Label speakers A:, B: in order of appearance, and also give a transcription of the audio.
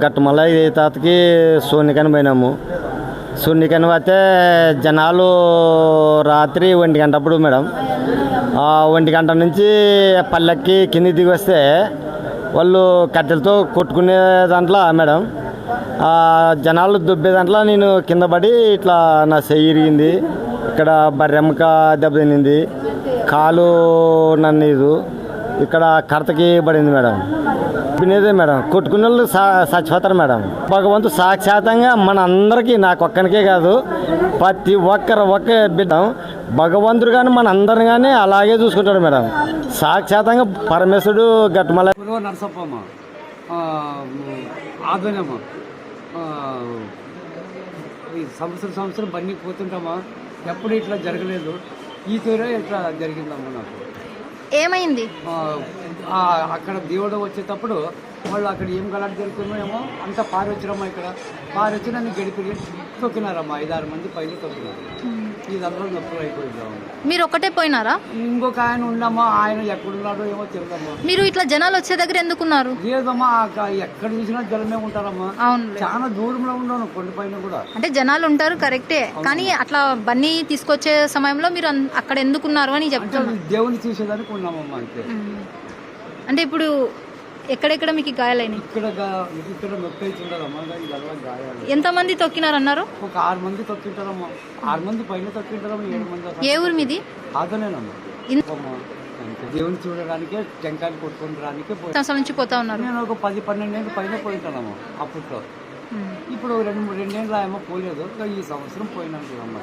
A: గట్టుమల్ల తాతకి సూర్యకని పోయినాము. సూర్యకని పోతే జనాలు రాత్రి 1 గంట అప్పుడు మేడం 1 గంట నుంచి పల్లెక్కి కింది దిగి వస్తే వాళ్ళు కట్టెలతో కొట్టుకునే దాంట్లో మేడం జనాలు దుబ్బే దాంట్లో నేను కింద పడి ఇట్లా నా చెయ్యి ఇరిగింది. ఇక్కడ బర్రెమ్మక దెబ్బతినింది. కాలు నన్ను ఇక్కడ కడతకి పడింది మేడం. వినేదే మేడం, కొట్టుకునే వాళ్ళు చచ్చిపోతారు మేడం. భగవంతు సాక్షాతంగా మన అందరికీ, నాకు ఒక్కనికే కాదు ప్రతి ఒక్క బిడ్డ భగవంతుడు కానీ మన అందరిని కానీ అలాగే చూసుకుంటాడు మేడం. సాక్షాతంగా పరమేశ్వరుడు గట్టుమల
B: నరసప్పమ్మ ఆధ్వర్యమ్మా. ఈ సంవత్సరం బండి పోతుంటామా, ఎప్పుడు ఇట్లా జరగలేదు. ఈ తూరే ఇట్లా జరిగిందమ్మా. నాకు
C: ఏమైంది?
B: అక్కడ దేవుడు వచ్చేటప్పుడు వాళ్ళు అక్కడ ఏం గలాట జరుగుతుందో ఏమో అంతా పారొచ్చిరమ్మా. ఇక్కడ పారొచ్చి నన్ను గడిపి తొక్కినారమ్మా. 5-6 మంది పైన తొక్కినారు. ఇదంతా నొప్పులు అయిపోయింది.
C: మీరు ఒకటే పోయినారా?
B: ఇంకొక ఆయన ఉండమ్మా. ఆయన ఎక్కడున్నాడో ఏమో తెలియదమ్మా.
C: మీరు ఇట్లా జనాలు వచ్చే దగ్గర ఎందుకున్నారు?
B: లేదమ్మా, ఎక్కడ చూసినా జనమే ఉంటారమ్మా.
C: అవును,
B: చాలా దూరంలో ఉన్నాను కొండ పైన కూడా.
C: అంటే జనాలు ఉంటారు కరెక్టే, కానీ అట్లా బన్నీ తీసుకొచ్చే సమయంలో మీరు అక్కడ ఎందుకున్నారు అని చెప్తాను.
B: దేవుని చూసేదానికి ఉన్నామమ్మా అంతే.
C: అంటే ఇప్పుడు ఎక్కడెక్కడ మీకు గాయాలైనాయి?
B: ఇక్కడ నొప్పి అవుతుండదమ్మా. గాయాలు
C: ఎంతమంది తొక్కినారు అన్నారు?
B: ఒక 6 మంది తొక్కింటారమ్మా. 6 మంది పైన తొక్కింటారమ్మా. 7 మంది.
C: ఏ ఊరు మీది?
B: అదనేనమ్మా. దేవుని చూడడానికి టెంకాయలు కొట్టుకోవడానికి
C: సంవత్సరం నుంచి పోతా ఉన్నారు.
B: నేను ఒక 10-12 ఏళ్ళు పైన పోయింటానమ్మా అప్పట్లో. ఇప్పుడు 2 ఏళ్ళు ఏమో పోలేదు. ఈ సంవత్సరం పోయినాను అమ్మా.